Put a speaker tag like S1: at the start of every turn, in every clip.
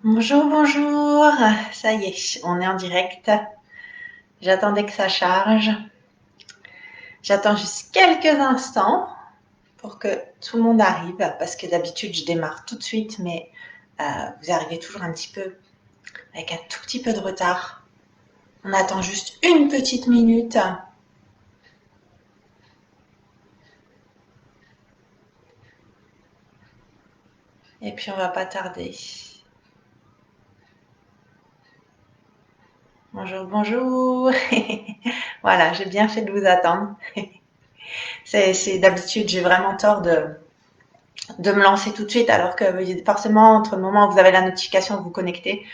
S1: Bonjour, bonjour. Ça y est, on est en direct. J'attendais que ça charge. J'attends juste quelques instants pour que tout le monde arrive, parce que d'habitude, je démarre tout de suite, mais vous arrivez toujours un petit peu, avec un tout petit peu de retard. On attend juste une petite minute. Et puis, on va pas tarder. Bonjour, bonjour. Voilà, j'ai bien fait de vous attendre. C'est d'habitude, j'ai vraiment tort de me lancer tout de suite, alors que forcément, entre le moment où vous avez la notification, vous vous connectez,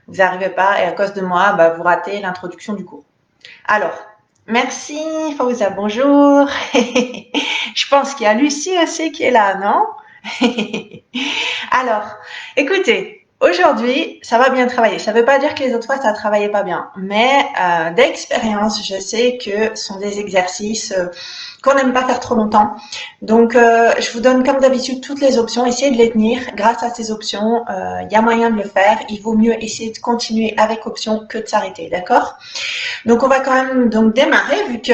S1: vous n'arrivez pas, et à cause de moi, vous ratez l'introduction du cours. Alors, merci Fawza, bonjour. Je pense qu'il y a Lucie aussi qui est là, non? Alors, écoutez, aujourd'hui, ça va bien travailler. Ça ne veut pas dire que les autres fois, ça ne travaillait pas bien. Mais d'expérience, je sais que ce sont des exercices qu'on n'aime pas faire trop longtemps. Donc, je vous donne comme d'habitude toutes les options. Essayez de les tenir. Grâce à ces options, il y a moyen de le faire. Il vaut mieux essayer de continuer avec option que de s'arrêter, d'accord? Donc, on va quand même donc démarrer vu que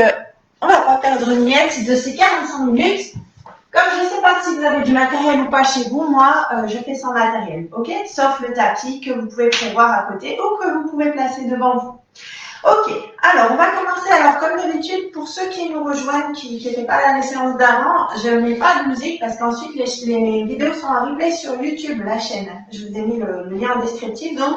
S1: on va pas perdre une miette de ces 45 minutes. Comme je ne sais pas si vous avez du matériel ou pas chez vous, moi, je fais sans matériel, ok? Sauf le tapis que vous pouvez prévoir à côté ou que vous pouvez placer devant vous. Ok, alors on va commencer. Alors comme d'habitude, pour ceux qui nous rejoignent, qui n'étaient pas là les séances d'avant, je ne mets pas de musique parce qu'ensuite les vidéos sont en replay sur YouTube, la chaîne. Je vous ai mis le lien en descriptif, donc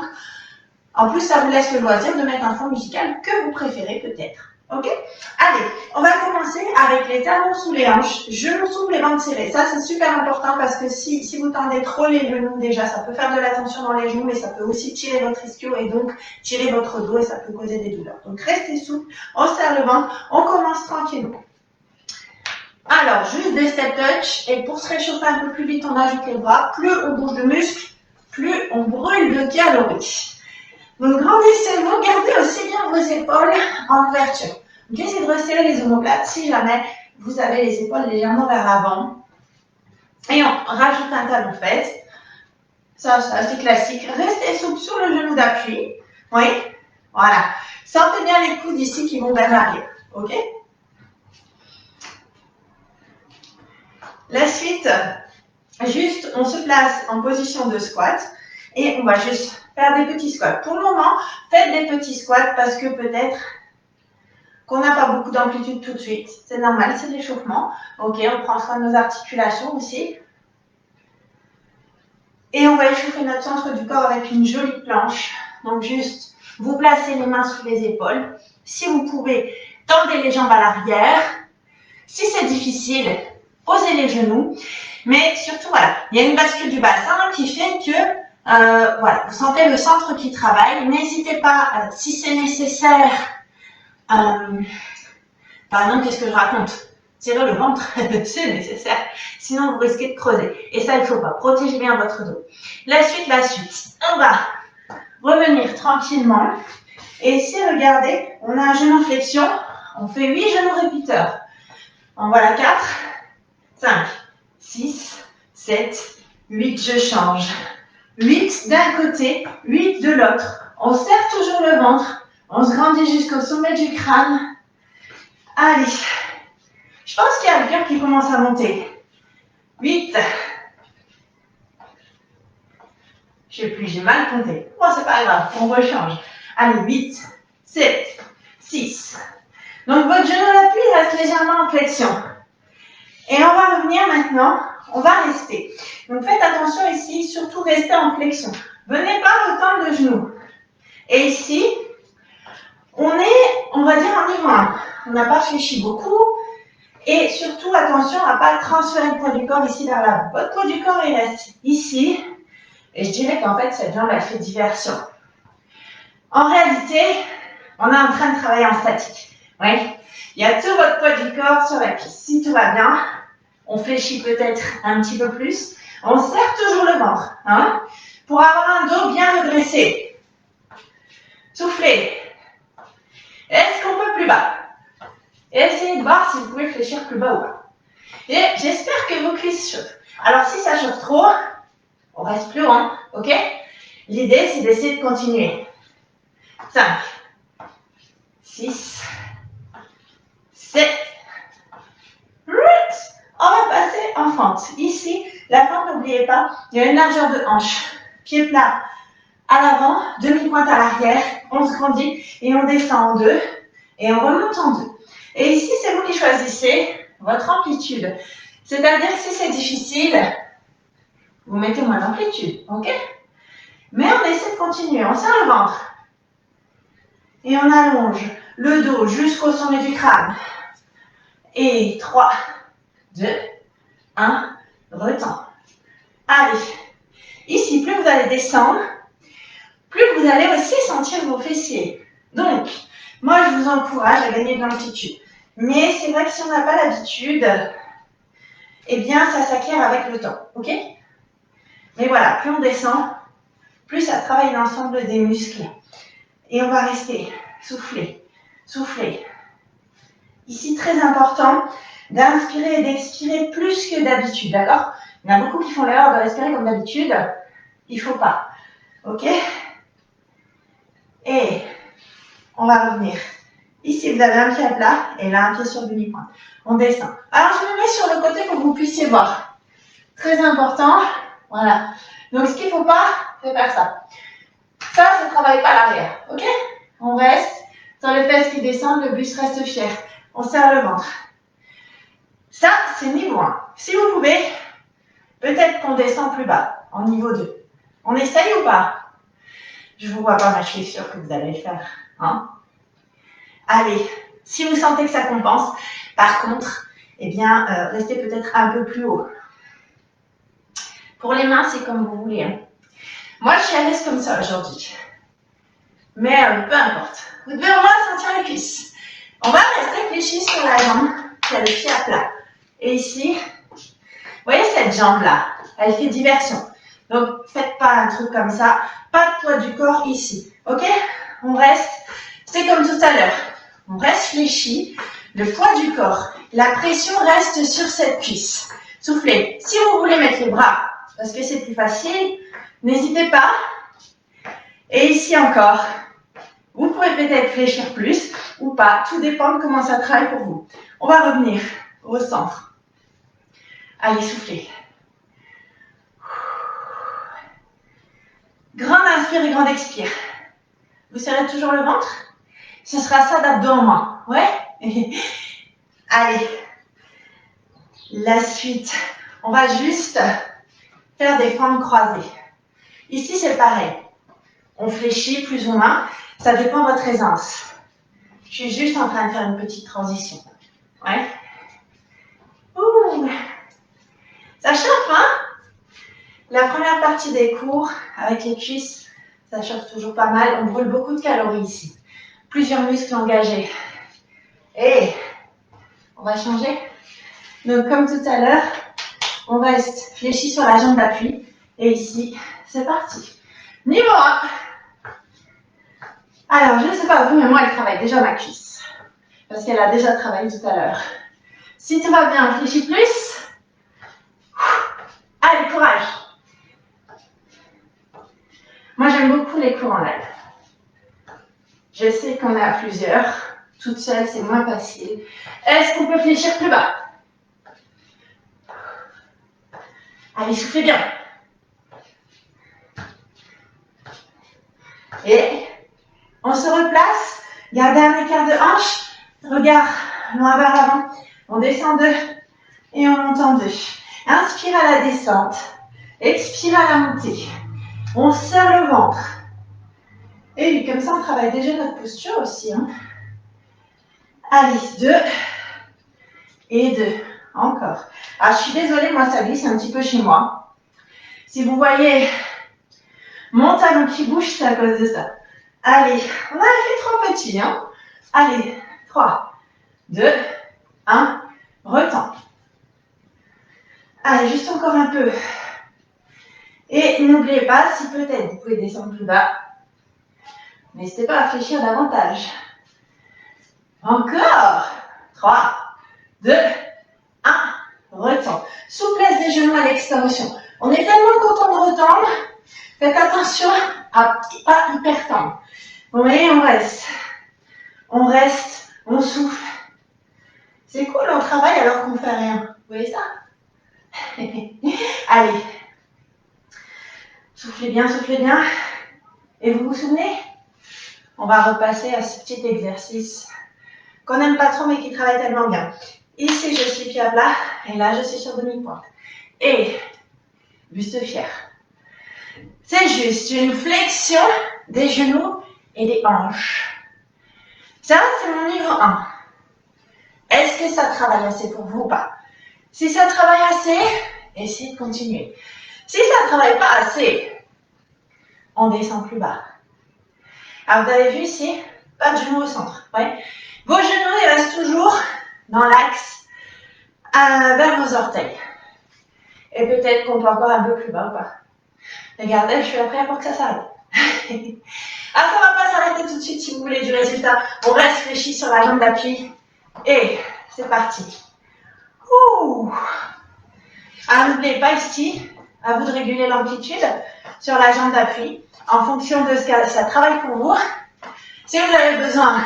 S1: en plus ça vous laisse le loisir de mettre un fond musical que vous préférez peut-être. Ok? Allez, on va commencer avec les talons sous les hanches, genoux souples et ventre serré. Ça, c'est super important parce que si vous tendez trop les genoux, déjà, ça peut faire de la tension dans les genoux, mais ça peut aussi tirer votre ischio et donc tirer votre dos et ça peut causer des douleurs. Donc, restez souple, on serre le ventre, on commence tranquillement. Alors, juste des step touch et pour se réchauffer un peu plus vite, on ajoute les bras. Plus on bouge de muscles, plus on brûle de calories. Donc, grandissez-vous, gardez aussi bien vos épaules en ouverture. Donc, essayez de resserrer les omoplates si jamais vous avez les épaules légèrement vers l'avant. Et on rajoute un talon fesse. Ça, c'est assez classique. Restez souple sur le genou d'appui. Oui, voilà. Sentez bien les coudes ici qui vont vers l'arrière. OK? La suite, juste, on se place en position de squat et on va juste faire des petits squats. Pour le moment, faites des petits squats parce que peut-être qu'on n'a pas beaucoup d'amplitude tout de suite. C'est normal, c'est l'échauffement. Ok, on prend soin de nos articulations aussi. Et on va échauffer notre centre du corps avec une jolie planche. Donc juste, vous placez les mains sous les épaules. Si vous pouvez, tendez les jambes à l'arrière. Si c'est difficile, posez les genoux. Mais surtout, voilà, il y a une bascule du bassin qui fait que voilà, vous sentez le centre qui travaille. N'hésitez pas, si c'est nécessaire, pardon, qu'est-ce que je raconte? Tirez le ventre, c'est nécessaire. Sinon, vous risquez de creuser. Et ça, il ne faut pas. Protégez bien votre dos. La suite. On va revenir tranquillement. Et ici, regardez, on a un genou en flexion. On fait 8 genoux répéteurs. En voilà 4, 5, 6, 7, 8. Je change. 8 d'un côté, 8 de l'autre. On serre toujours le ventre. On se grandit jusqu'au sommet du crâne. Allez. Je pense qu'il y a le cœur qui commence à monter. 8. Je sais plus, j'ai mal compté. Bon, c'est pas grave, on rechange. Allez, 8, 7, 6. Donc, votre genou d'appui reste légèrement en flexion. Et on va revenir maintenant, on va rester. Donc, faites attention ici, surtout restez en flexion. Venez pas retendre le genou. Et ici, on va dire, en niveau 1. On n'a pas fléchi beaucoup. Et surtout, attention à ne pas transférer le poids du corps ici vers l'avant. Votre poids du corps, il reste ici. Et je dirais qu'en fait, cette jambe, elle fait diversion. En réalité, on est en train de travailler en statique. Oui. Il y a tout votre poids du corps sur la piste. Si tout va bien, on fléchit peut-être un petit peu plus. On serre toujours le ventre. Hein, pour avoir un dos bien redressé. Soufflez. Est-ce qu'on peut plus bas? Essayez de voir si vous pouvez fléchir plus bas ou pas. Et j'espère que vos cuisses chauffent. Alors, si ça chauffe trop, on reste plus loin, ok? L'idée, c'est d'essayer de continuer. 5, 6, 7, 8. On va passer en fente. Ici, la fente, n'oubliez pas, il y a une largeur de hanche. Pied plat à l'avant, demi-pointe à l'arrière, on se grandit et on descend en 2 et on remonte en 2. Et ici, c'est vous qui choisissez votre amplitude. C'est-à-dire que si c'est difficile, vous mettez moins d'amplitude, ok? Mais on essaie de continuer, on serre le ventre. Et on allonge le dos jusqu'au sommet du crâne. Et 3, 2, 1, retends. Allez, ici, plus vous allez descendre, plus vous allez aussi sentir vos fessiers. Donc, moi, je vous encourage à gagner de l'amplitude. Mais c'est vrai que si on n'a pas l'habitude, eh bien, ça s'acquiert avec le temps, ok? Mais voilà, plus on descend, plus ça travaille l'ensemble des muscles. Et on va rester souffler, souffler. Ici, très important d'inspirer et d'expirer plus que d'habitude, d'accord? Il y en a beaucoup qui font l'erreur de respirer comme d'habitude. Il ne faut pas, ok? Et on va revenir. Ici, vous avez un pied à plat et là, un pied sur demi-pointe. On descend. Alors, je me mets sur le côté pour que vous puissiez voir. Très important. Voilà. Donc, ce qu'il ne faut pas, c'est faire ça. Ça ne travaille pas à l'arrière. Ok? On reste sur les fesses qui descendent, le buste reste fier. On serre le ventre. Ça, c'est niveau 1. Si vous pouvez, peut-être qu'on descend plus bas, en niveau 2. On essaye ou pas? Je ne vous vois pas, mais je suis sûre que vous allez le faire. Hein? Allez, si vous sentez que ça compense, par contre, eh bien, restez peut-être un peu plus haut. Pour les mains, c'est comme vous voulez. Hein. Moi, je suis à l'aise comme ça aujourd'hui. Mais peu importe. Vous devez au moins sentir les cuisses. On va rester fléchi sur la jambe qui a le pied à plat. Et ici, vous voyez cette jambe-là, elle fait diversion. Donc, faites pas un truc comme ça. Pas de poids du corps ici. Ok? On reste, c'est comme tout à l'heure. On reste fléchi, le poids du corps. La pression reste sur cette cuisse. Soufflez. Si vous voulez mettre les bras, parce que c'est plus facile, n'hésitez pas. Et ici encore, vous pouvez peut-être fléchir plus ou pas. Tout dépend de comment ça travaille pour vous. On va revenir au centre. Allez, soufflez. Grande inspire et grande expire. Vous serrez toujours le ventre? Ce sera ça d'abdos en main. Ouais? Allez. La suite. On va juste faire des fentes croisées. Ici, c'est pareil. On fléchit plus ou moins. Ça dépend de votre aisance. Je suis juste en train de faire une petite transition. Ouais? Ouh. Ça chauffe, hein? La première partie des cours, avec les cuisses, ça chauffe toujours pas mal. On brûle beaucoup de calories ici. Plusieurs muscles engagés. Et on va changer. Donc, comme tout à l'heure, on reste fléchi sur la jambe d'appui. Et ici, c'est parti. Niveau 1. Alors, je ne sais pas vous, mais moi, elle travaille déjà ma cuisse. Parce qu'elle a déjà travaillé tout à l'heure. Si tout va bien, fléchis plus. Allez, courage. Moi, j'aime beaucoup les cours en live. Je sais qu'on est à plusieurs. Toute seule, c'est moins facile. Est-ce qu'on peut fléchir plus bas? Allez, soufflez bien. Et on se replace. Gardez un écart de hanche. Regard loin vers l'avant. On descend 2 et on monte en 2. Inspire à la descente. Expire à la montée. On serre le ventre. Et comme ça, on travaille déjà notre posture aussi. Hein. Allez, 2 et 2. Encore. Ah, je suis désolée, moi, ça glisse un petit peu chez moi. Si vous voyez mon talon qui bouge, c'est à cause de ça. Allez, on a fait 3 petits. Hein. Allez, 3, 2, 1. Retends. Allez, juste encore un peu. Et n'oubliez pas, si peut-être vous pouvez descendre plus bas, n'hésitez pas à fléchir davantage. Encore. 3, 2, 1. Retends. Souplesse des genoux à l'extension. On est tellement content de retendre. Faites attention pas hyper tendre. Vous voyez, on reste, on souffle. C'est cool, on travaille alors qu'on fait rien. Vous voyez ça? Allez, soufflez bien, soufflez bien. Et vous vous souvenez? On va repasser à ce petit exercice qu'on n'aime pas trop mais qui travaille tellement bien. Ici, je suis pied à plat et là, je suis sur demi-pointe. Et buste fier. C'est juste une flexion des genoux et des hanches. Ça, c'est mon niveau 1. Est-ce que ça travaille assez pour vous ou pas? Si ça travaille assez, essayez de continuer. Si ça ne travaille pas assez, on descend plus bas. Alors, vous avez vu ici, pas de genoux au centre. Ouais. Vos genoux, ils restent toujours dans l'axe vers vos orteils. Et peut-être qu'on peut encore un peu plus bas ou pas. Regardez, je suis prête pour que ça s'arrête. Ah, ça ne va pas s'arrêter tout de suite si vous voulez du résultat. On reste fléchi sur la jambe d'appui. Et c'est parti. Ouh. Alors, n'oubliez pas ici, à vous de réguler l'amplitude sur la jambe d'appui en fonction de ce que ça travaille pour vous. Si vous avez besoin,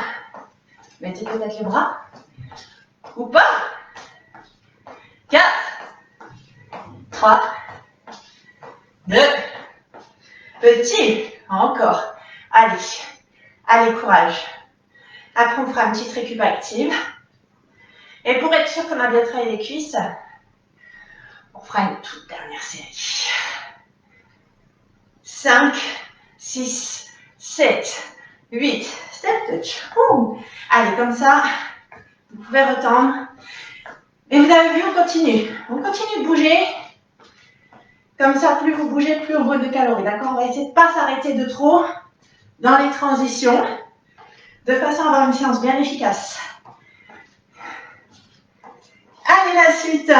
S1: mettez peut-être les bras ou pas. 4, 3, 2, petit, encore. Allez, allez, courage. Après, on fera une petite récup active. Et pour être sûr qu'on a bien travaillé les cuisses, on fera une toute dernière série. 5, 6, 7, 8, step touch. Ouh. Allez, comme ça, vous pouvez retendre. Et vous avez vu, on continue. On continue de bouger. Comme ça, plus vous bougez, plus on brûle de calories. D'accord? On va essayer de ne pas s'arrêter de trop dans les transitions, de façon à avoir une séance bien efficace. Allez, la suite.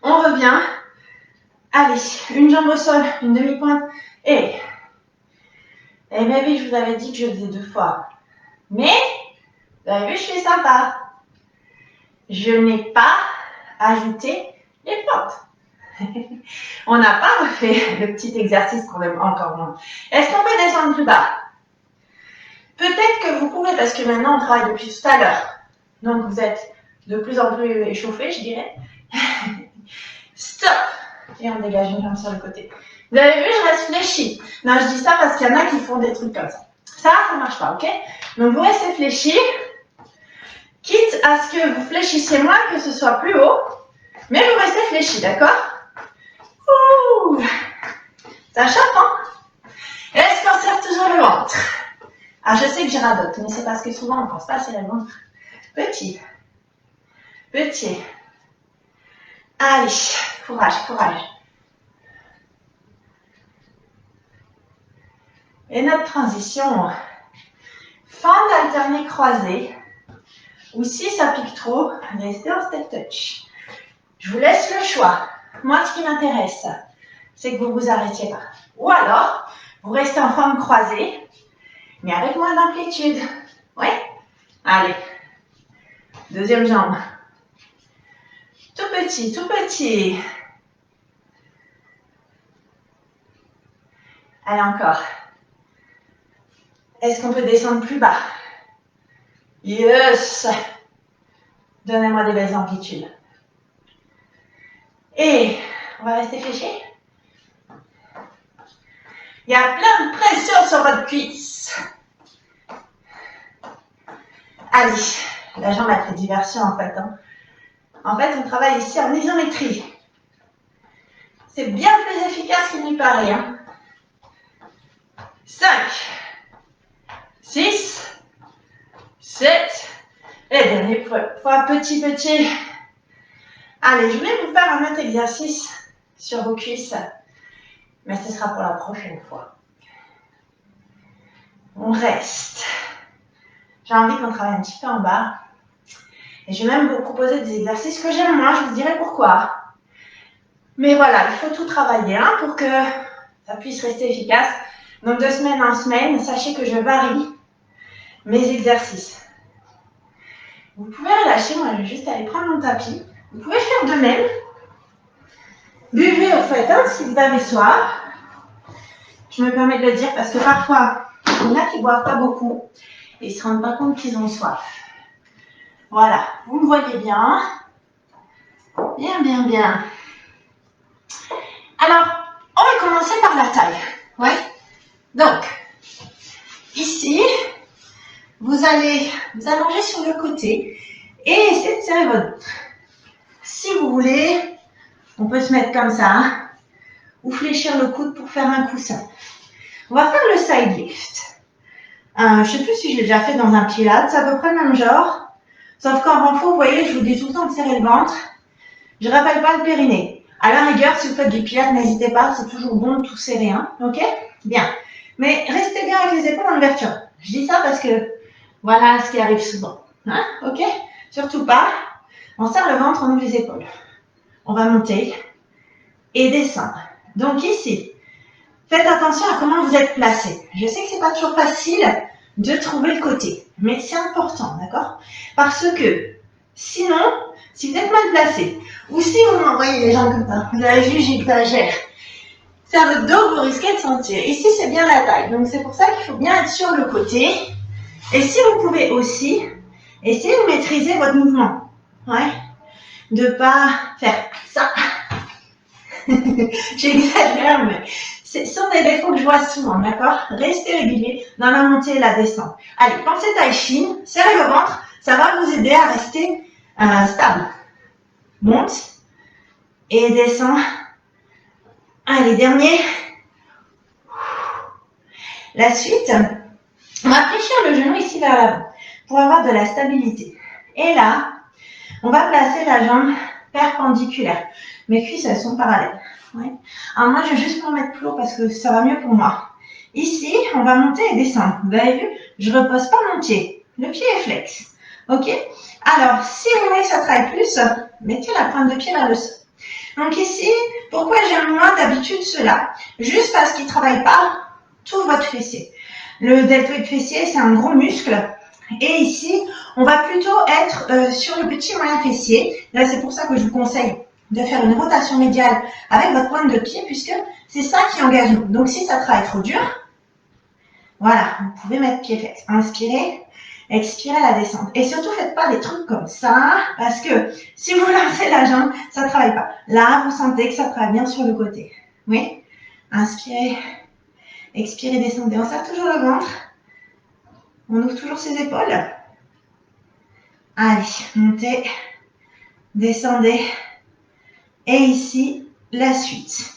S1: On revient. Allez, une jambe au sol, une demi-pointe. Et bien oui, je vous avais dit que je faisais 2 fois. Mais, vous avez vu, je suis sympa. Je n'ai pas ajouté les pompes. On n'a pas refait le petit exercice qu'on aime encore moins. Est-ce qu'on peut descendre plus bas? Peut-être que vous pouvez, parce que maintenant on travaille depuis tout à l'heure. Donc vous êtes de plus en plus échauffé, je dirais. Stop! Et on dégage une jambe sur le côté. Vous avez vu, je reste fléchi. Non, je dis ça parce qu'il y en a qui font des trucs comme ça. Ça ne marche pas, ok? Donc vous restez fléchi. Quitte à ce que vous fléchissiez moins, que ce soit plus haut. Mais vous restez fléchi, d'accord? Ouh! Ça chope, hein? Est-ce qu'on serre toujours le ventre? Ah, je sais que j'ai radote, mais c'est parce que souvent on ne pense pas c'est le ventre. Petit. Petit. Allez, courage, courage. Et notre transition, fente alternée croisée, ou si ça pique trop, restez en step touch. Je vous laisse le choix. Moi, ce qui m'intéresse, c'est que vous ne vous arrêtiez pas. Ou alors, vous restez en forme croisée, mais avec moins d'amplitude. Oui? Allez. Deuxième jambe. Tout petit, tout petit. Allez, encore. Est-ce qu'on peut descendre plus bas? Yes! Donnez-moi des belles amplitudes. Et on va rester fléché. Il y a plein de pression sur votre cuisse. Allez, la jambe a fait diversion en fait. Hein. En fait, on travaille ici en isométrie. C'est bien plus efficace qu'il n'y paraît. Hein. 5, 6, 7, et dernière fois, petit, petit. Allez, je vais vous faire un autre exercice sur vos cuisses, mais ce sera pour la prochaine fois. On reste. J'ai envie qu'on travaille un petit peu en bas. Et je vais même vous proposer des exercices que j'aime moins, je vous dirai pourquoi. Mais voilà, il faut tout travailler hein, pour que ça puisse rester efficace. Donc de semaine en semaine, sachez que je varie mes exercices. Vous pouvez relâcher, moi je vais juste aller prendre mon tapis. Vous pouvez faire de même. Buvez au fait, hein, si vous avez soif. Je me permets de le dire parce que parfois, il y en a qui boivent pas beaucoup et ils se rendent pas compte qu'ils ont soif. Voilà, vous me voyez bien. Bien, bien, bien. Alors, on va commencer par la taille. Ouais. Donc, ici, vous allez vous allonger sur le côté et essayer de serrer votre ventre. Si vous voulez, on peut se mettre comme ça, hein, ou fléchir le coude pour faire un coussin. On va faire le side lift. Je ne sais plus si je l'ai déjà fait dans un pilates, c'est à peu près le même genre. Sauf qu'en renfort, vous voyez, je vous dis tout le temps de serrer le ventre. Je ne rappelle pas le périnée. À la rigueur, si vous faites du pilates, n'hésitez pas, c'est toujours bon de tout serrer. Hein, ok? Bien. Mais restez bien avec les épaules en ouverture. Je dis ça parce que voilà ce qui arrive souvent. Hein, ok? Surtout pas. On serre le ventre, on ouvre les épaules. On va monter et descendre. Donc ici, faites attention à comment vous êtes placé. Je sais que c'est pas toujours facile de trouver le côté, mais c'est important, d'accord? Parce que sinon, si vous êtes mal placé, ou si vous m'envoyez les jambes comme ça, vous avez vu, j'exagère. C'est à votre dos que vous risquez de sentir. Ici, c'est bien la taille, donc c'est pour ça qu'il faut bien être sur le côté. Et si vous pouvez aussi, essayez de maîtriser votre mouvement. Ouais. De pas faire ça. J'exagère, mais ce sont des défauts que je vois souvent, d'accord? Restez régulier dans la montée et la descente. Allez, pensez tai chi, serrez le ventre, ça va vous aider à rester stable. Monte et descend. Allez, dernier. La suite, on va fléchir le genou ici vers l'avant pour avoir de la stabilité. Et là, on va placer la jambe perpendiculaire. Mes cuisses, elles sont parallèles. Ouais. Alors moi, je vais juste m'en mettre plus haut parce que ça va mieux pour moi. Ici, on va monter et descendre. Vous avez vu, je ne repose pas mon pied. Le pied est flex. Ok? Alors, si vous voulez que ça travaille plus, mettez la pointe de pied vers le sol. Donc ici, pourquoi j'aime moins d'habitude cela? Juste parce qu'il ne travaille pas tout votre fessier. Le deltoïde fessier, c'est un gros muscle. Et ici, on va plutôt être sur le petit moyen fessier. Là, c'est pour ça que je vous conseille de faire une rotation médiale avec votre pointe de pied, puisque c'est ça qui engage nous. Donc, si ça travaille trop dur, voilà, vous pouvez mettre pied flex. Inspirez, expirez la descente. Et surtout, faites pas des trucs comme ça, parce que si vous lancez la jambe, ça ne travaille pas. Là, vous sentez que ça travaille bien sur le côté. Oui? Inspirez, expirez, descendez. On serre toujours le ventre. On ouvre toujours ses épaules. Allez, montez, descendez. Et ici, la suite.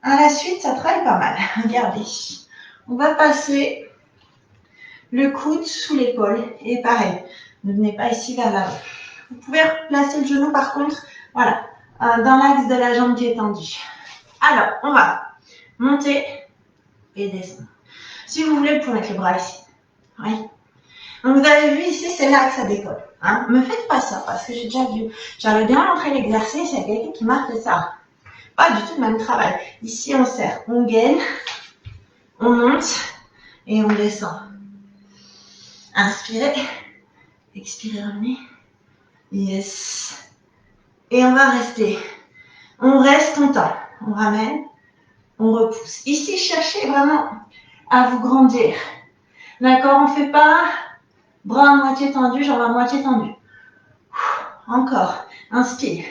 S1: À la suite, ça travaille pas mal. Regardez. On va passer le coude sous l'épaule. Et pareil, ne venez pas ici vers l'avant. Vous pouvez placer le genou par contre, voilà, dans l'axe de la jambe qui est tendue. Alors, on va monter et descendre. Si vous voulez, vous pouvez mettre les bras ici. Oui. Donc, vous avez vu ici, c'est là que ça décolle. Hein. Me faites pas ça, parce que j'ai déjà vu. J'avais bien montré l'exercice, il y a quelqu'un qui m'a fait ça. Pas du tout le même travail. Ici, on serre, on gaine, on monte et on descend. Inspirez, expirez, revenez. Yes. Et on va rester. On reste longtemps. On ramène, on repousse. Ici, cherchez vraiment à vous grandir. D'accord, on ne fait pas bras à moitié tendus, jambes à moitié tendues. Encore. Inspire.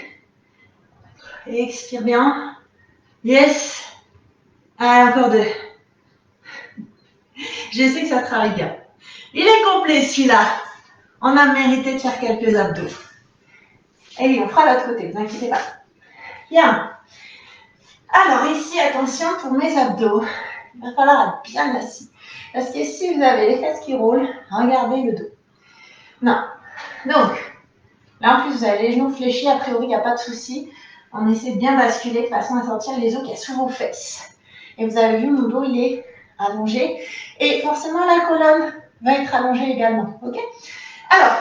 S1: Et expire bien. Yes. Allez, encore 2. Je sais que ça travaille bien. Il est complet celui-là. On a mérité de faire quelques abdos. Et oui, on fera l'autre côté, ne vous inquiétez pas. Bien. Alors ici, attention pour mes abdos. Il va falloir être bien assis. Parce que si vous avez les fesses qui roulent, regardez le dos. Non. Donc, là en plus vous avez les genoux fléchis, a priori il n'y a pas de souci. On essaie de bien basculer de façon à sortir les os qu'il y a sous vos fesses. Et vous avez vu, mon dos il est allongé. Et forcément la colonne va être allongée également. Ok? Alors,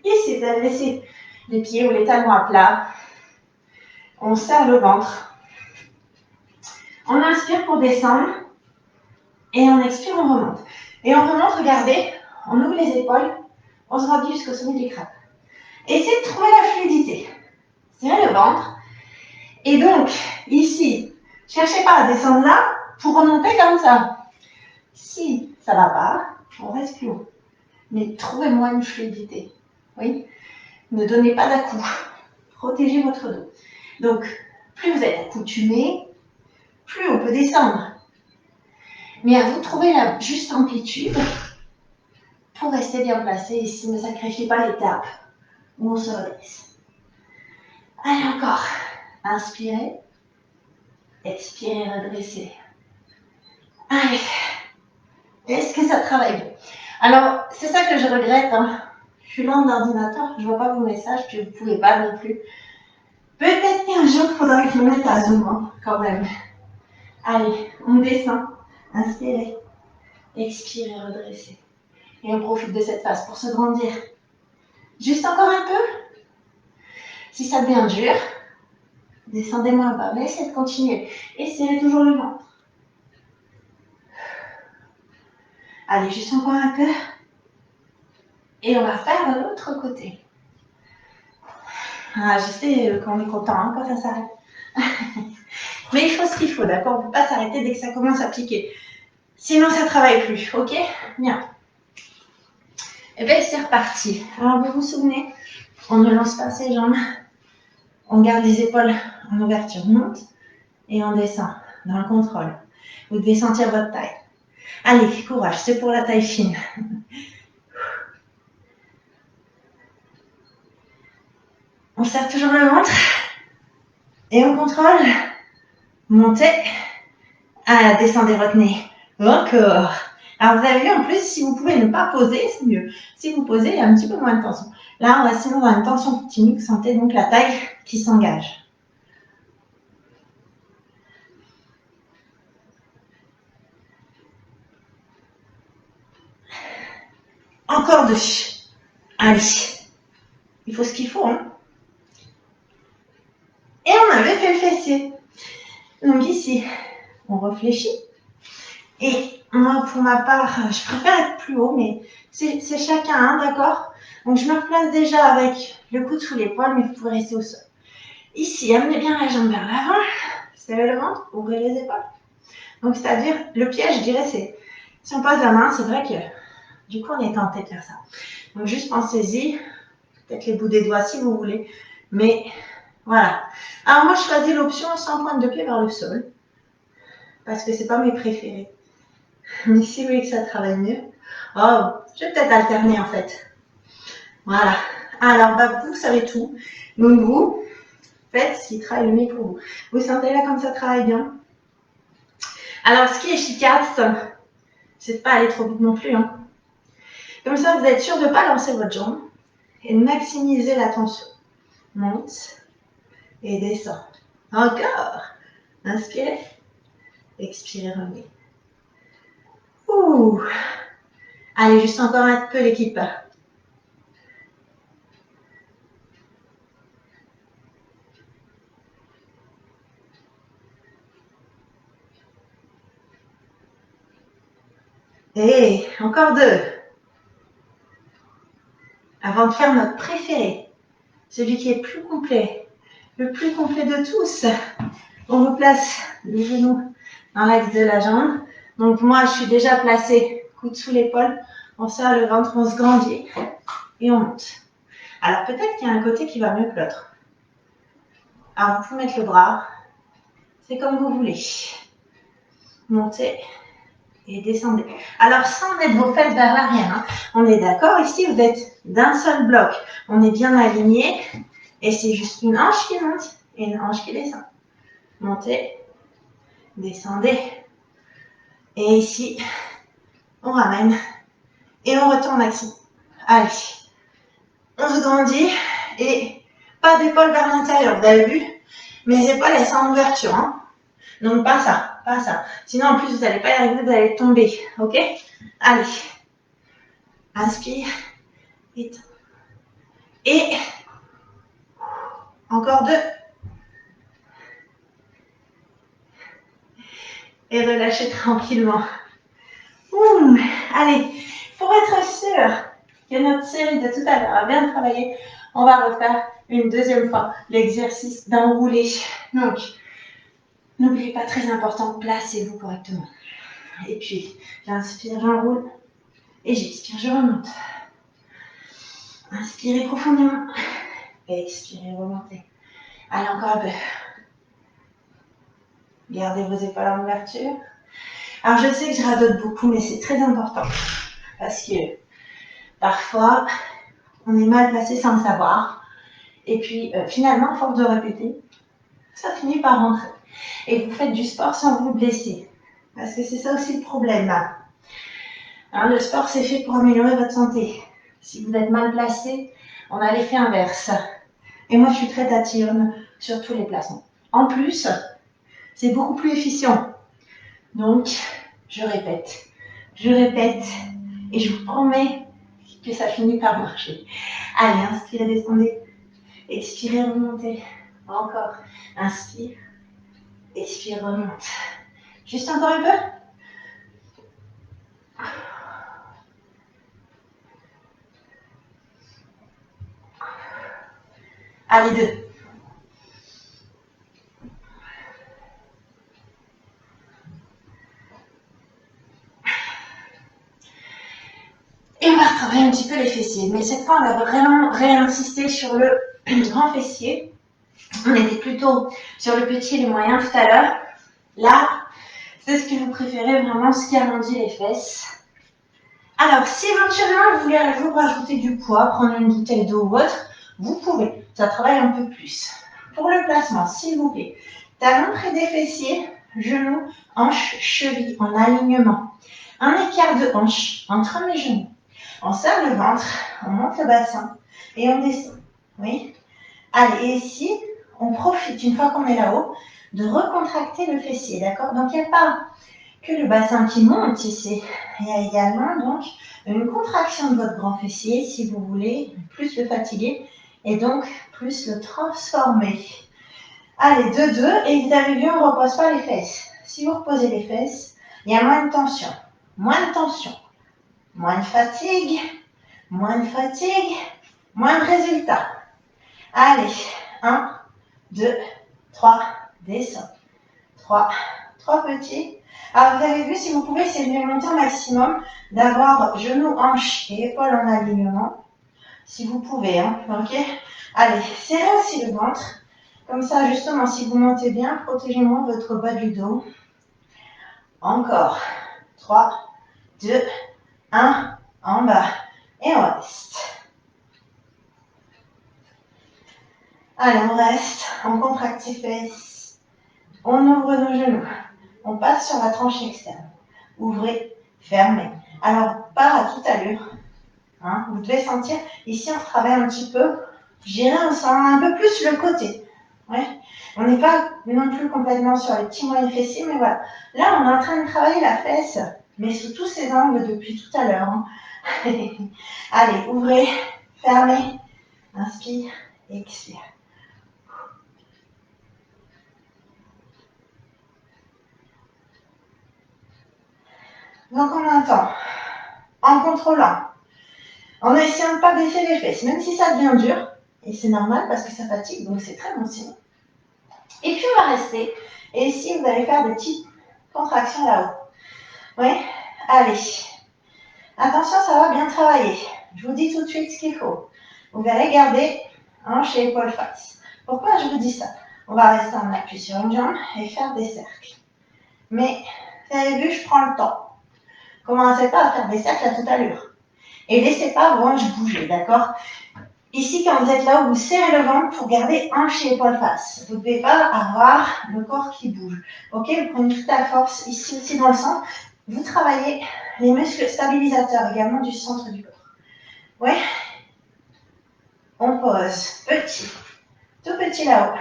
S1: ici vous allez laisser les pieds ou les talons à plat. On serre le ventre. On inspire pour descendre. Et on expire, on remonte. Et on remonte, regardez, on ouvre les épaules, on se rendit jusqu'au sommet du crâne. Essayez de trouver la fluidité. Serrez le ventre. Et donc, ici, cherchez pas à descendre là, pour remonter comme ça. Si ça va pas, on reste plus haut. Mais trouvez-moi une fluidité. Oui. Ne donnez pas d'à-coups. Protégez votre dos. Donc, plus vous êtes accoutumé, plus on peut descendre. Mais à vous de trouver la juste amplitude pour rester bien placé ici. Ne sacrifiez pas l'étape où on se redresse. Allez, encore. Inspirez. Expirez, redressez. Allez. Est-ce que ça travaille bien? Alors, c'est ça que je regrette. Hein. Je suis loin de l'ordinateur, je ne vois pas vos messages, puis vous ne pouvez pas non plus. Peut-être qu'un jour, il faudra que je me mette à Zoom, hein, quand même. Allez, on descend. Inspirez. Expirez, redressez. Et on profite de cette phase pour se grandir. Juste encore un peu. Si ça devient dur, descendez moins bas, mais essayez de continuer. Et serrez toujours le ventre. Allez, juste encore un peu. Et on va faire de l'autre côté. Ah, je sais qu'on est content hein, quand ça s'arrête. Mais il faut ce qu'il faut, d'accord? On ne peut pas s'arrêter dès que ça commence à piquer. Sinon, ça ne travaille plus, ok? Bien. Et bien, c'est reparti. Alors, vous vous souvenez, on ne lance pas ses jambes. On garde les épaules en ouverture, on monte et on descend dans le contrôle. Vous devez sentir votre taille. Allez, courage, c'est pour la taille fine. On serre toujours le ventre et on contrôle. Montez. Ah, descendez, retenez. Encore. Alors, vous avez vu, en plus, si vous pouvez ne pas poser, c'est mieux. Si vous posez, il y a un petit peu moins de tension. Là, on va sinon dans une tension continue. Vous sentez donc la taille qui s'engage. Encore deux. Allez. Il faut ce qu'il faut, hein. Et on avait fait le fessier. Donc ici, on réfléchit. Et moi, pour ma part, je préfère être plus haut, mais c'est chacun, hein, d'accord? Donc je me replace déjà avec le coude sous l'épaule, mais vous pouvez rester au sol. Ici, amenez bien la jambe vers l'avant. Serrez le ventre, ouvrez les épaules. Donc c'est-à-dire, le piège, je dirais, c'est, si on pose la main, c'est vrai que du coup, on est tenté de faire ça. Donc juste pensez-y, peut-être les bouts des doigts si vous voulez, mais voilà. Alors moi, je choisis l'option sans pointe de pied vers le sol, parce que c'est pas mes préférés. Mais si vous voulez que ça travaille mieux, oh, je vais peut-être alterner en fait. Voilà. Alors, bah, vous savez tout. Donc vous, faites ce qui travaille le mieux pour vous. Vous sentez là comme ça travaille bien? Alors, ce qui est efficace, c'est de pas aller trop vite non plus. Hein. Comme ça, vous êtes sûr de ne pas lancer votre jambe et de maximiser la tension. Monte et descend. Encore. Inspirez. Expirez, revenez. Ouh. Allez, juste encore un peu l'équipe. Et encore deux. Avant de faire notre préféré, celui qui est le plus complet de tous, on replace le genou dans l'axe de la jambe. Donc moi, je suis déjà placée, coude sous l'épaule, on serre le ventre, on se grandit et on monte. Alors peut-être qu'il y a un côté qui va mieux que l'autre. Alors vous pouvez mettre le bras, c'est comme vous voulez. Montez et descendez. Alors sans mettre vos fesses vers l'arrière, hein. On est d'accord, ici vous êtes d'un seul bloc. On est bien aligné et c'est juste une hanche qui monte et une hanche qui descend. Montez, descendez. Et ici, on ramène et on retourne ici. Allez, on se grandit et pas d'épaule vers l'intérieur, vous avez vu? Mes épaules, elles sont en ouverture. Hein. Donc pas ça, pas ça. Sinon, en plus, vous n'allez pas y arriver, vous allez tomber. Ok? Allez. Inspire. Et encore deux. Et relâchez tranquillement. Allez, pour être sûr que notre série de tout à l'heure a bien travaillé, on va refaire une deuxième fois l'exercice d'enrouler. Donc, N'oubliez pas, très important, placez-vous correctement. Et puis, j'inspire, j'enroule. Et j'expire, je remonte. Inspirez profondément. Expirez, remontez. Allez, encore un peu. Gardez vos épaules en ouverture. Alors, je sais que je radote beaucoup, mais c'est très important. Parce que parfois, on est mal placé sans le savoir. Et puis, finalement, à force de répéter, ça finit par rentrer. Et vous faites du sport sans vous blesser. Parce que c'est ça aussi le problème. Alors, le sport, c'est fait pour améliorer votre santé. Si vous êtes mal placé, on a l'effet inverse. Et moi, je suis très tatillonne sur tous les placements. En plus, c'est beaucoup plus efficient. Donc, je répète, et je vous promets que ça finit par marcher. Allez, inspirez, descendez. Expirez, remontez. Encore. Inspire. Expire, remonte. Juste encore un peu. Allez, 2. Et on va retravailler un petit peu les fessiers. Mais cette fois, on va vraiment réinsister sur le grand fessier. On était plutôt sur le petit et le moyen tout à l'heure. Là, c'est ce que vous préférez, vraiment ce qui arrondit les fesses. Alors, si éventuellement vous voulez rajouter du poids, prendre une bouteille d'eau ou autre, vous pouvez. Ça travaille un peu plus. Pour le placement, s'il vous plaît, talons près des fessiers, genoux, hanches, chevilles en alignement. Un écart de hanche entre mes genoux. On serre le ventre, on monte le bassin et on descend. Oui. Allez, et ici, on profite, une fois qu'on est là-haut, de recontracter le fessier, d'accord? Donc, il n'y a pas que le bassin qui monte ici. Il y a également, donc, une contraction de votre grand fessier, si vous voulez, plus le fatiguer, et donc, plus le transformer. Allez, 2-2, et vous avez vu, on ne repose pas les fesses. Si vous reposez les fesses, il y a moins de tension, moins de fatigue, moins de résultats. Allez, 1, 2, 3, descend. 3 petits. Alors, vous avez vu, si vous pouvez essayer de monter au maximum, d'avoir genoux, hanches et épaules en alignement. Si vous pouvez, hein, ok? Allez, serrez aussi le ventre. Comme ça, justement, si vous montez bien, protégez moins votre bas du dos. Encore. 3, 2, 1, en bas. Et on reste. Allez, on reste. On contracte les fesses. On ouvre nos genoux. On passe sur la tranche externe. Ouvrez, fermez. Alors, pas à toute allure. Hein, vous devez sentir, ici on travaille un petit peu, je dirais on sent un peu plus le côté. Ouais. On n'est pas non plus complètement sur les petits moyens fessiers, mais voilà. Là, on est en train de travailler la fesse, mais sous tous ces angles depuis tout à l'heure. Hein. Allez, ouvrez, fermez, inspire, expire. Donc on entend, en contrôlant, en essayant de ne pas baisser les fesses, même si ça devient dur, et c'est normal parce que ça fatigue, donc c'est très bon signe. Et puis on va rester, et ici vous allez faire des petites contractions là-haut. Oui, allez. Attention, ça va bien travailler. Je vous dis tout de suite ce qu'il faut. Vous allez garder hanche et épaule face. Pourquoi je vous dis ça? On va rester en appui sur une jambe et faire des cercles. Mais, vous avez vu, je prends le temps. Commencez pas à faire des cercles à toute allure. Et laissez pas vos hanches bouger, d'accord? Ici, quand vous êtes là où vous serrez le ventre pour garder hanche et épaule face. Vous ne devez pas avoir le corps qui bouge. Ok, vous prenez toute la force ici aussi dans le centre. Vous travaillez les muscles stabilisateurs également du centre du corps. Oui. On pose. Petit. Tout petit là-haut.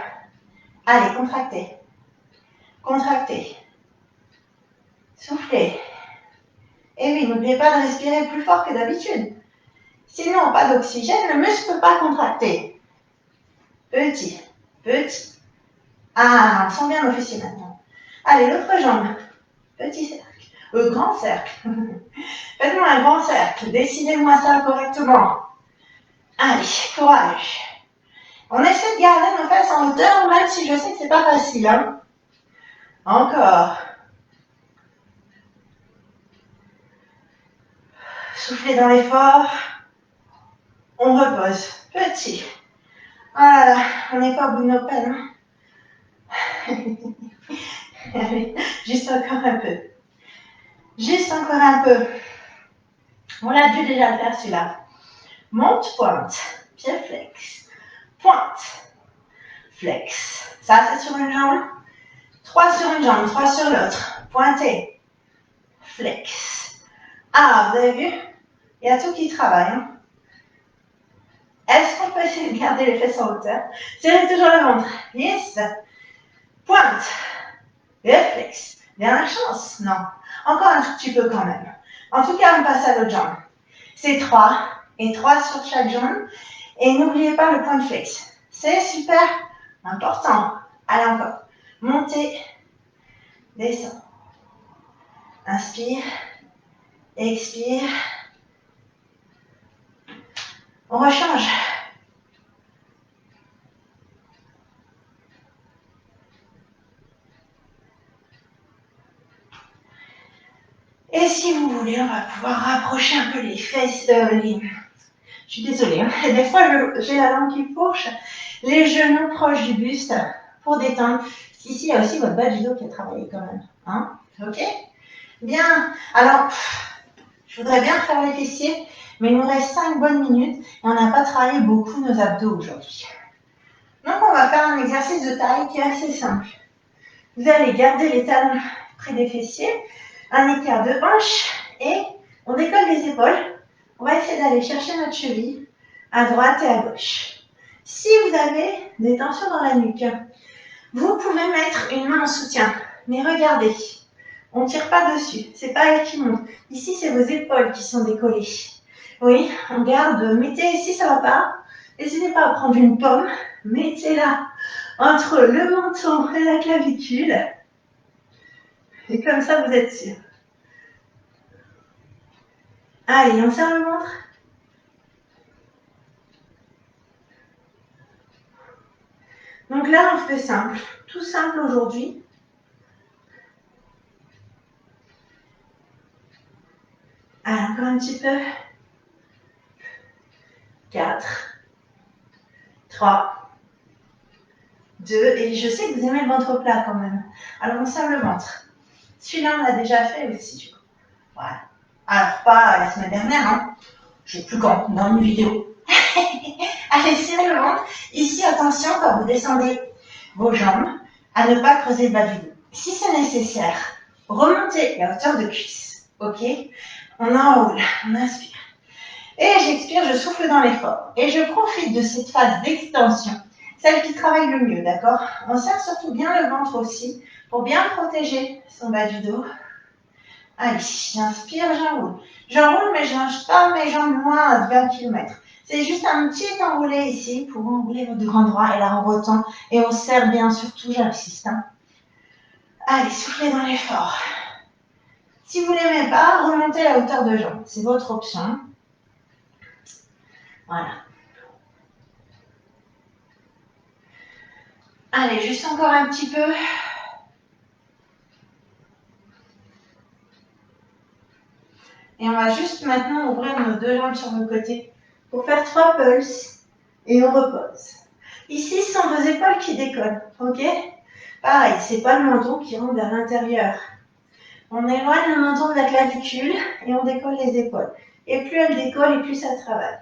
S1: Allez, contractez. Contractez. Soufflez. Et oui, n'oubliez pas de respirer plus fort que d'habitude. Sinon, pas d'oxygène, le muscle ne peut pas contracter. Petit. Petit. Ah, on sent bien nos fessiers maintenant. Allez, l'autre jambe. Petit cercle. Grand cercle. Faites-moi un grand cercle. Dessinez-moi ça correctement. Allez, courage. On essaie de garder nos fesses en hauteur, même si je sais que c'est pas facile. Hein. Encore. Soufflez dans l'effort. On repose. Petit. Voilà, on n'est pas au bout de nos peines. Allez, juste encore un peu. Juste encore un peu. On a dû déjà le faire celui-là. Monte, pointe. Pied flex. Pointe. Flex. Ça, c'est sur une jambe. 3 sur une jambe, 3 sur l'autre. Pointez. Flex. Ah, vous avez vu? Il y a tout qui travaille. Hein? Est-ce qu'on peut essayer de garder les fesses en hauteur? Serrez toujours le ventre. Yes. Pointe. Réflexe. Dernière chance? Non. Encore un tout petit peu quand même. En tout cas, on passe à l'autre jambe. C'est 3. Et 3 sur chaque jambe. Et n'oubliez pas le point de flex. C'est super important. Allez encore. Montez. Descends. Inspire. Expire. On rechange. Et si vous voulez, on va pouvoir rapprocher un peu les fesses. Je suis désolée, hein. Des fois j'ai la langue qui fourche. Les genoux proches du buste pour détendre. Ici, il y a aussi votre bas du dos qui a travaillé quand même. Hein? Ok? Bien. Alors, je voudrais bien faire les fessiers, mais il nous reste 5 bonnes minutes et on n'a pas travaillé beaucoup nos abdos aujourd'hui. Donc, on va faire un exercice de taille qui est assez simple. Vous allez garder les talons près des fessiers, un écart de hanche et on décolle les épaules. On va essayer d'aller chercher notre cheville à droite et à gauche. Si vous avez des tensions dans la nuque, vous pouvez mettre une main en soutien. Mais regardez, on ne tire pas dessus, c'est pas elle qui monte. Ici, c'est vos épaules qui sont décollées. Oui, on garde, mettez ici, ça va pas. N'hésitez pas à prendre une pomme, mettez-la entre le menton et la clavicule. Et comme ça, vous êtes sûr. Allez, on serre le ventre. Donc là, on fait simple. Tout simple aujourd'hui. Allez, encore un petit peu. 4, 3, 2. Et je sais que vous aimez le ventre plat quand même. Alors, on serre le ventre. Celui-là, on l'a déjà fait aussi, du coup. Voilà. Alors, pas la semaine dernière, hein. Je sais plus quand, dans une vidéo. Allez, serrez le ventre. Ici, attention, quand vous descendez vos jambes, à ne pas creuser le bas du dos. Si c'est nécessaire, remontez la hauteur de cuisse. Ok? On enroule, on inspire. Et j'expire, je souffle dans l'effort. Et je profite de cette phase d'extension, celle qui travaille le mieux, d'accord? On serre surtout bien le ventre aussi, pour bien protéger son bas du dos. Allez, j'inspire, j'enroule. J'enroule, mais je ne lâche pas mes jambes loin à 20 km. C'est juste un petit enroulé ici pour enrouler votre grand droit et là on retend et on serre bien surtout, j'insiste. Hein. Allez, soufflez dans l'effort. Si vous n'aimez pas, remontez la hauteur de jambe. C'est votre option. Voilà. Allez, juste encore un petit peu. Et on va juste maintenant ouvrir nos deux jambes sur le côté pour faire 3 pulses et on repose. Ici, ce sont vos épaules qui décollent, ok? Pareil, c'est pas le menton qui rentre vers l'intérieur. On éloigne le menton de la clavicule et on décolle les épaules. Et plus elles décollent et plus ça travaille.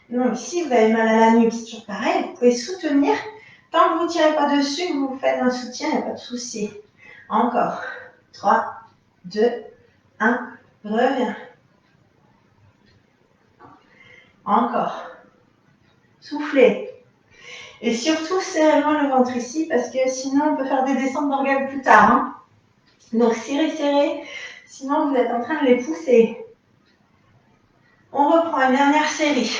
S1: Donc, si vous avez mal à la nuque, c'est toujours pareil, vous pouvez soutenir. Tant que vous ne tirez pas dessus, vous faites un soutien, il n'y a pas de souci. Encore. 3, 2, 1. Reviens. Encore. Soufflez. Et surtout, serrez-moi le ventre ici parce que sinon, on peut faire des descentes d'organes plus tard. Hein. Donc, serrez, serrez. Sinon, vous êtes en train de les pousser. On reprend une dernière série.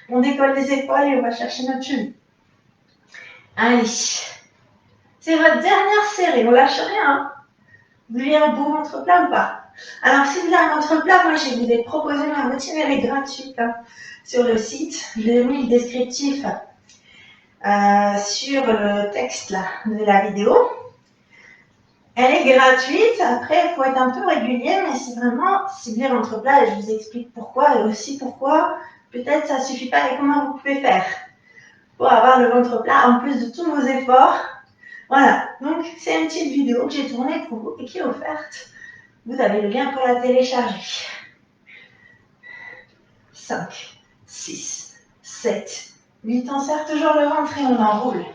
S1: On décolle les épaules et on va chercher notre cheville. Allez. C'est votre dernière série. On lâche rien. Hein. Vous voulez un beau ventre plat ou pas? Alors, si vous avez un ventre plat, moi, je vous ai proposé ma routine, elle est gratuite hein, sur le site. Je l'ai mis le descriptif sur le texte là, de la vidéo. Elle est gratuite. Après, il faut être un peu régulier, mais c'est vraiment cibler votre plat et je vous explique pourquoi et aussi pourquoi peut-être ça ne suffit pas et comment vous pouvez faire pour avoir le ventre plat en plus de tous vos efforts. Voilà, donc c'est une petite vidéo que j'ai tournée pour vous et qui est offerte. Vous avez le lien pour la télécharger. 5, 6, 7, 8. On serre toujours le ventre et on enroule.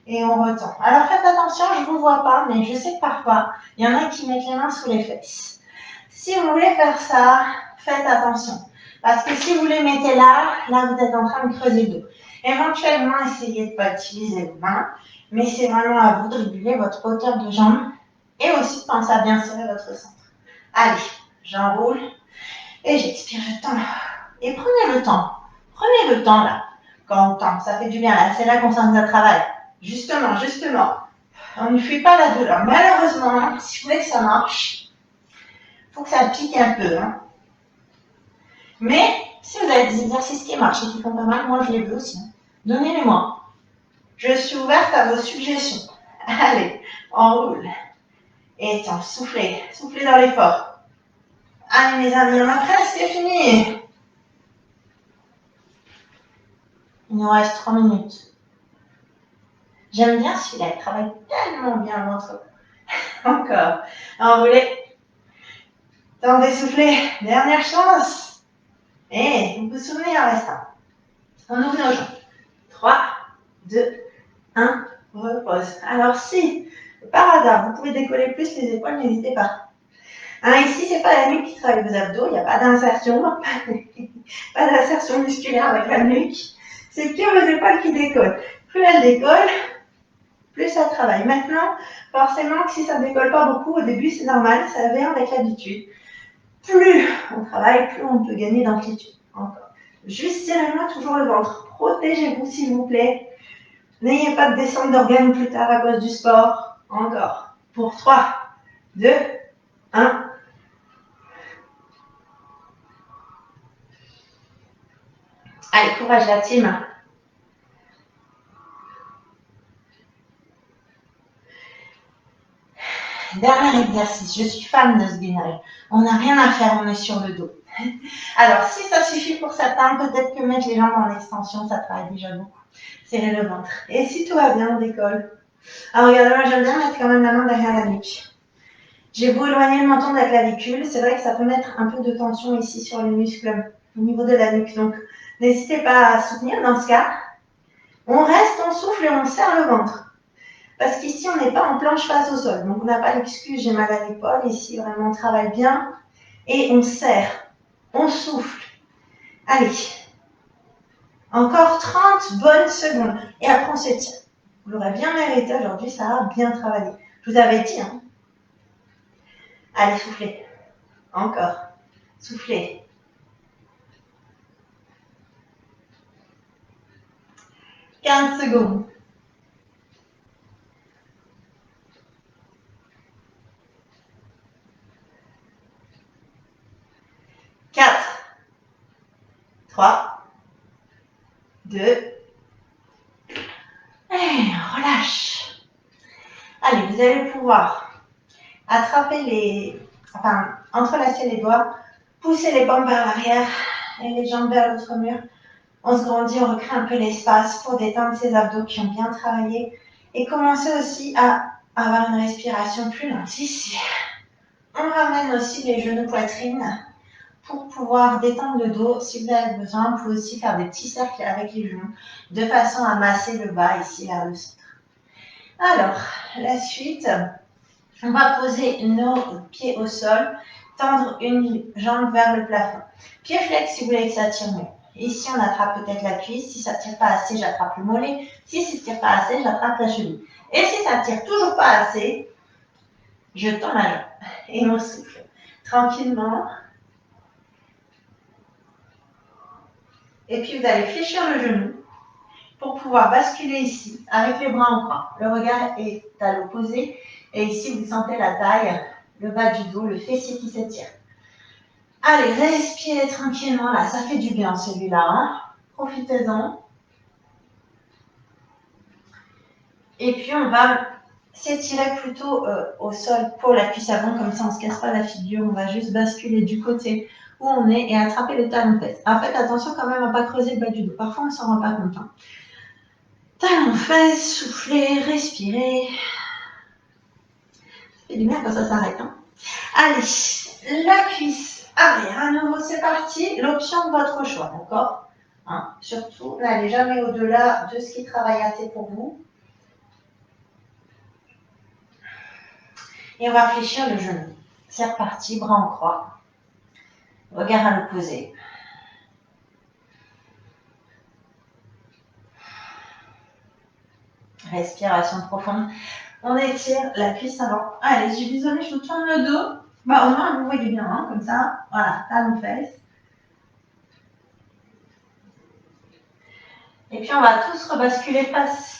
S1: Et on retend. Alors faites attention, je ne vous vois pas, mais je sais que parfois, il y en a qui mettent les mains sous les fesses. Si vous voulez faire ça, faites attention. Parce que si vous les mettez là, vous êtes en train de creuser le dos. Éventuellement, essayez de ne pas utiliser vos mains, mais c'est vraiment à vous de réguler votre hauteur de jambe et aussi pensez à bien serrer votre centre. Allez, j'enroule et j'expire, je tends. Et prenez le temps. Prenez le temps là. Quand on tend, ça fait du bien là. C'est là qu'on sent que ça travaille. Justement. On ne fuit pas la douleur. Malheureusement, si vous voulez que ça marche, il faut que ça pique un peu. Hein. Mais si vous avez des exercices qui marchent et qui font pas mal, moi je les veux aussi. Donnez-les-moi. Je suis ouverte à vos suggestions. Allez, on roule. Et tiens, soufflez. Soufflez dans l'effort. Allez mes amis, on a presque fini. Il nous reste 3 minutes. J'aime bien celui-là, il travaille tellement bien l'entre. Encore. Enroulez. Tentez souffler. Dernière chance. Et vous vous souvenez en restant. On ouvre nos jambes. 3, 2, 1. Repose. Alors si, par hasard, vous pouvez décoller plus les épaules, n'hésitez pas. Hein, ici, c'est pas la nuque qui travaille vos abdos, il n'y a pas d'insertion, pas d'insertion musculaire avec la nuque. C'est que vos épaules qui décollent. Plus elles décollent, plus ça travaille. Maintenant, forcément, si ça ne décolle pas beaucoup au début, c'est normal, ça vient avec l'habitude. Plus on travaille, plus on peut gagner d'amplitude. Encore. Juste serrez-moi toujours le ventre. Protégez-vous, s'il vous plaît. N'ayez pas de descente d'organes plus tard à cause du sport. Encore. Pour 3, 2, 1. Allez, courage la team. Dernier exercice. Je suis fan de ce gainage. On n'a rien à faire, on est sur le dos. Alors, si ça suffit pour certains, peut-être que mettre les jambes en extension, ça travaille déjà beaucoup. Serrer le ventre. Et si tout va bien, on décolle. Alors, regardez, moi, j'aime bien mettre quand même la main derrière la nuque. J'ai beau éloigner le menton de la clavicule, c'est vrai que ça peut mettre un peu de tension ici sur les muscles au niveau de la nuque. Donc, n'hésitez pas à soutenir dans ce cas. On reste, on souffle et on serre le ventre. Parce qu'ici, on n'est pas en planche face au sol. Donc, on n'a pas l'excuse, j'ai mal à l'épaule. Ici, vraiment, on travaille bien. Et on serre. On souffle. Allez. Encore 30 bonnes secondes. Et après, on s'étire. Vous l'aurez bien mérité aujourd'hui, ça a bien travaillé. Je vous avais dit, hein. Allez, soufflez. Encore. Soufflez. 15 secondes. 4, 3, 2, et relâche. Allez, vous allez pouvoir attraper entrelacer les doigts, pousser les paumes vers l'arrière et les jambes vers l'autre mur. On se grandit, on recrée un peu l'espace pour détendre ses abdos qui ont bien travaillé et commencer aussi à avoir une respiration plus lente ici. On ramène aussi les genoux poitrine pour pouvoir détendre le dos. Si vous avez besoin, vous pouvez aussi faire des petits cercles avec les genoux de façon à masser le bas ici vers le centre. Alors, la suite, on va poser nos pieds au sol, tendre une jambe vers le plafond. Pied flex si vous voulez que ça tire mieux. Ici, on attrape peut-être la cuisse. Si ça ne tire pas assez, j'attrape le mollet. Si ça ne tire pas assez, j'attrape la cheville. Et si ça ne tire toujours pas assez, je tends la jambe. Et on souffle tranquillement. Et puis, vous allez fléchir le genou pour pouvoir basculer ici avec les bras en croix. Le regard est à l'opposé. Et ici, vous sentez la taille, le bas du dos, le fessier qui s'étire. Allez, respirez tranquillement. Là, ça fait du bien celui-là. Hein. Profitez-en. Et puis, on va s'étirer plutôt au sol pour la cuisse avant, comme ça on ne se casse pas la figure, on va juste basculer du côté où on est et attraper le talon-fesse. Faites attention quand même à ne pas creuser le bas du dos, parfois on ne s'en rend pas compte. Talon-fesse, soufflez, respirez. Ça fait du bien quand ça s'arrête. Allez, la cuisse arrière, à nouveau c'est parti, l'option de votre choix, d'accord? Surtout, n'allez jamais au-delà de ce qui travaille assez pour vous. Et on va fléchir le genou. C'est reparti, bras en croix. Regard à l'opposé. Respiration profonde. On étire la cuisse avant. Allez, je suis désolée, je vous tourne le dos. Au moins, vous voyez bien, comme ça. Voilà, talon-fesse. Et puis, on va tous rebasculer face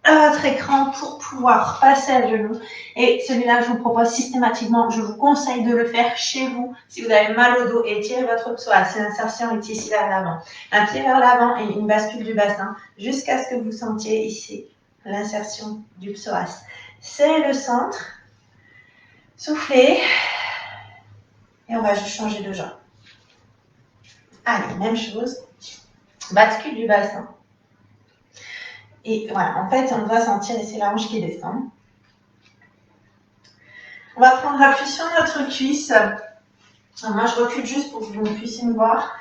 S1: à votre écran pour pouvoir passer à genoux. Et celui-là, je vous propose systématiquement, je vous conseille de le faire chez vous. Si vous avez mal au dos, étirez votre psoas. L'insertion est ici vers l'avant. Un pied vers l'avant et une bascule du bassin jusqu'à ce que vous sentiez ici l'insertion du psoas. C'est le centre. Soufflez. Et on va juste changer de jambe. Allez, même chose. Bascule du bassin. Et voilà, en fait, on doit sentir, et c'est la hanche qui descend. On va prendre appui sur notre cuisse. Alors moi, je recule juste pour que vous puissiez me voir.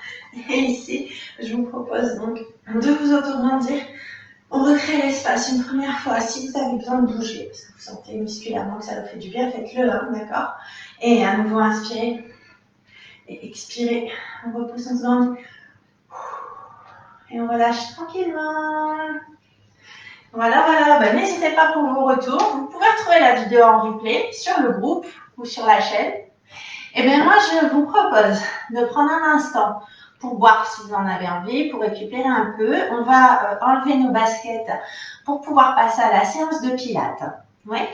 S1: Et ici, je vous propose donc de vous auto-grandir. On recrée l'espace une première fois. Si vous avez besoin de bouger, parce que vous sentez musculairement que ça vous fait du bien, faites-le, d'accord? Et à nouveau, inspirez. Et expirez. On repousse, on se grandit. Et on relâche tranquillement. Voilà. N'hésitez pas pour vos retours. Vous pouvez retrouver la vidéo en replay sur le groupe ou sur la chaîne. Et bien moi, je vous propose de prendre un instant pour voir si vous en avez envie, pour récupérer un peu. On va enlever nos baskets pour pouvoir passer à la séance de pilates. Ouais.